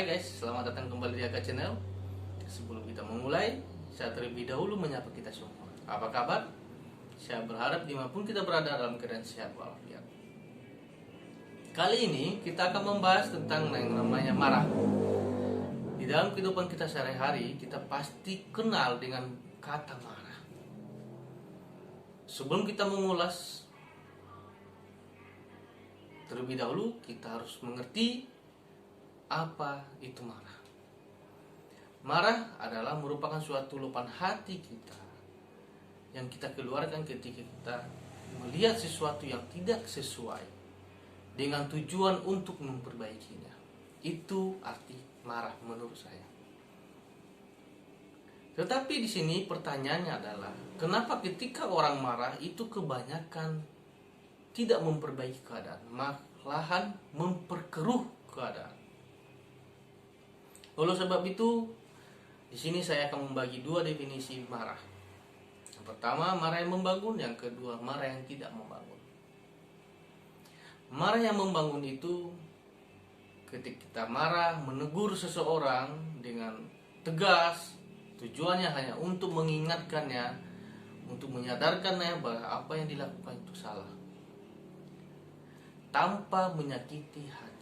Hai guys, selamat datang kembali di Aka Channel. Sebelum kita memulai, saya terlebih dahulu menyapa kita semua. Apa kabar? Saya berharap dimanapun kita berada dalam keadaan sehat walafiat. Kali ini kita akan membahas tentang yang namanya marah. Di dalam kehidupan kita sehari-hari, kita pasti kenal dengan kata marah. Sebelum kita mengulas, terlebih dahulu kita harus mengerti apa itu marah. Marah adalah merupakan suatu luapan hati kita yang kita keluarkan ketika kita melihat sesuatu yang tidak sesuai dengan tujuan untuk memperbaikinya. Itu arti marah menurut saya. Tetapi di sini pertanyaannya adalah, kenapa ketika orang marah itu kebanyakan tidak memperbaiki keadaan, malahan memperkeruh keadaan? Oleh sebab itu, di sini saya akan membagi dua definisi marah. Yang pertama, marah yang membangun. Yang kedua, marah yang tidak membangun. Marah yang membangun itu ketika kita marah, menegur seseorang dengan tegas, tujuannya hanya untuk mengingatkannya, untuk menyadarkannya bahwa apa yang dilakukan itu salah, tanpa menyakiti hatinya.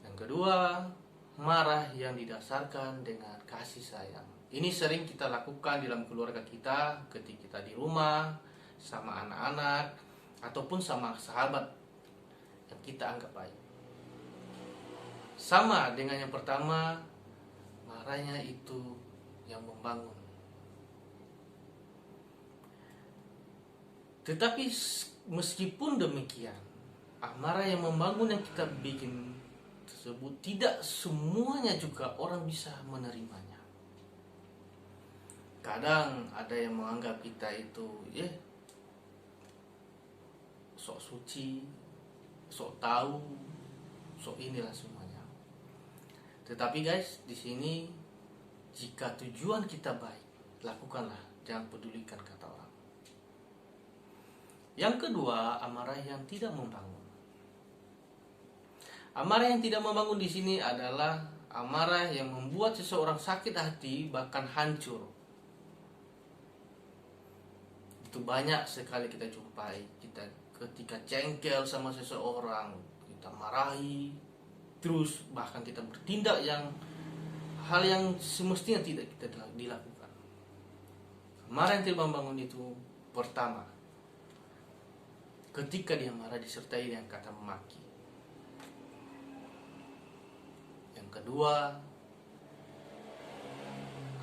Yang kedua, marah yang didasarkan dengan kasih sayang. Ini sering kita lakukan dalam keluarga kita, ketika kita di rumah, sama anak-anak, ataupun sama sahabat yang kita anggap baik. Sama dengan yang pertama, marahnya itu yang membangun. Tetapi meskipun demikian, amarah yang membangun yang kita bikin tersebut tidak semuanya juga orang bisa menerimanya. Kadang ada yang menganggap kita itu sok suci, sok tahu, sok inilah semuanya. Tetapi guys, di sini jika tujuan kita baik, lakukanlah, jangan pedulikan kata orang. Yang kedua, amarah yang tidak membangun. Amarah yang tidak membangun di sini adalah amarah yang membuat seseorang sakit hati, bahkan hancur. Itu banyak sekali kita jumpai. Kita ketika cengkel sama seseorang, kita marahi, terus bahkan kita bertindak hal yang semestinya tidak kita dilakukan. Amarah yang tidak membangun itu pertama, ketika dia marah disertai dengan kata memaki. Yang kedua,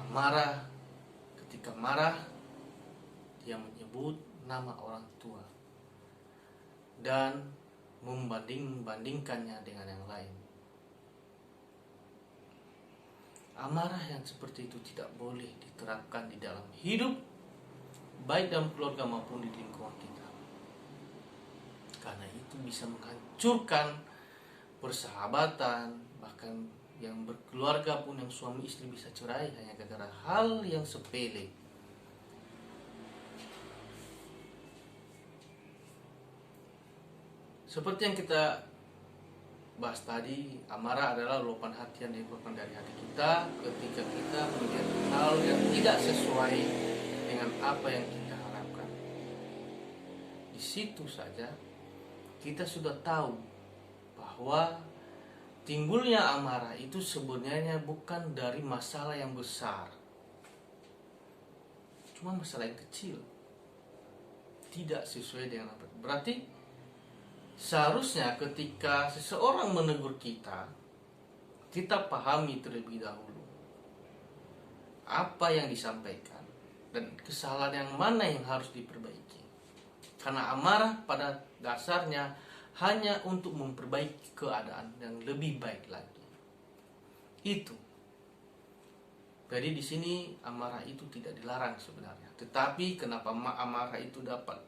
amarah ketika marah dia menyebut nama orang tua dan membandingkannya dengan yang lain. Amarah yang seperti itu tidak boleh diterapkan di dalam hidup, baik dalam keluarga maupun di lingkungan kita, karena itu bisa menghancurkan persahabatan, bahkan yang berkeluarga pun, yang suami istri bisa cerai hanya gara-gara hal yang sepele. Seperti yang kita bahas tadi, amarah adalah luapan hati yang dikeluarkan dari hati kita ketika kita melihat hal yang tidak sesuai dengan apa yang kita harapkan. Di situ saja kita sudah tahu bahwa timbulnya amarah itu sebenarnya bukan dari masalah yang besar, cuma masalah yang kecil, tidak sesuai dengan apa. Berarti seharusnya ketika seseorang menegur kita, kita pahami terlebih dahulu apa yang disampaikan dan kesalahan yang mana yang harus diperbaiki. Karena amarah pada dasarnya hanya untuk memperbaiki keadaan yang lebih baik lagi. Itu. Jadi di sini amarah itu tidak dilarang sebenarnya. Tetapi kenapa amarah itu dapat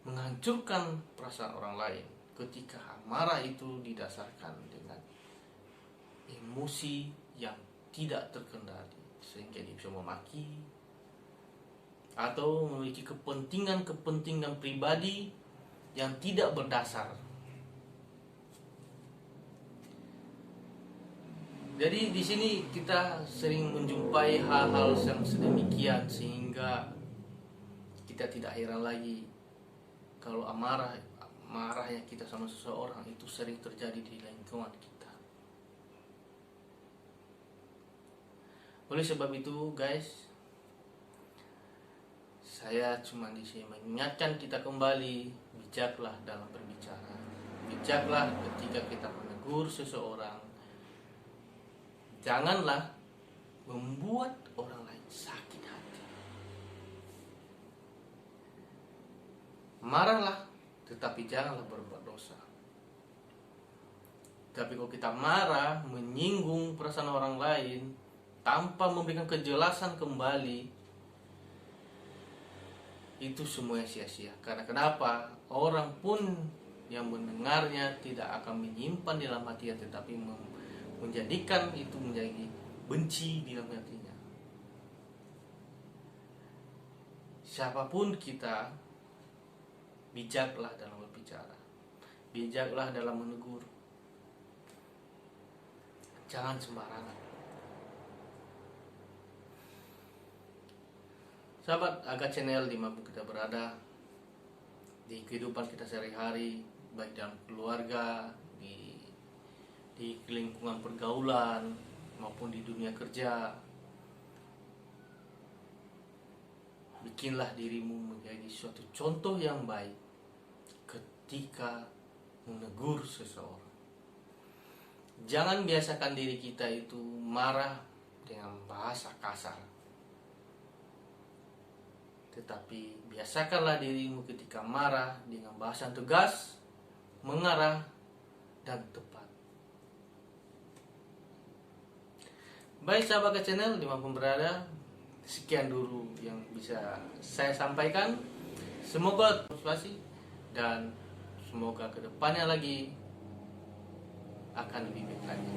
menghancurkan perasaan orang lain? Ketika amarah itu didasarkan dengan emosi yang tidak terkendali, sehingga dia bisa memaki atau memiliki kepentingan pribadi yang tidak berdasar. Jadi di sini kita sering menjumpai hal-hal yang sedemikian sehingga kita tidak heran lagi kalau marahnya kita sama seseorang itu sering terjadi di lingkungan kita. Oleh sebab itu guys, saya cuma di sini mengingatkan kita kembali, bijaklah dalam berbicara. Bijaklah ketika kita menegur seseorang. Janganlah membuat orang lain sakit hati. Marahlah, tetapi janganlah berbuat dosa. Tapi kalau kita marah, menyinggung perasaan orang lain tanpa memberikan kejelasan kembali, itu semuanya sia-sia. Karena kenapa? Orang pun yang mendengarnya tidak akan menyimpan di dalam hatinya, tetapi menjadikan itu menjadi benci di dalam hatinya. Siapapun kita, bijaklah dalam berbicara, bijaklah dalam menegur. Jangan sembarangan. Sahabat Aga Channel, dimanapun kita berada di kehidupan kita sehari-hari, baik dalam keluarga, di lingkungan pergaulan maupun di dunia kerja, bikinlah dirimu menjadi suatu contoh yang baik ketika menegur seseorang. Jangan biasakan diri kita itu marah dengan bahasa kasar, tetapi biasakanlah dirimu ketika marah dengan bahasa yang tegas, mengarah, dan tepat. Baik sahabat ke channel dimanapun berada, sekian dulu yang bisa saya sampaikan. Semoga motivasi dan semoga kedepannya lagi akan lebih baik lagi.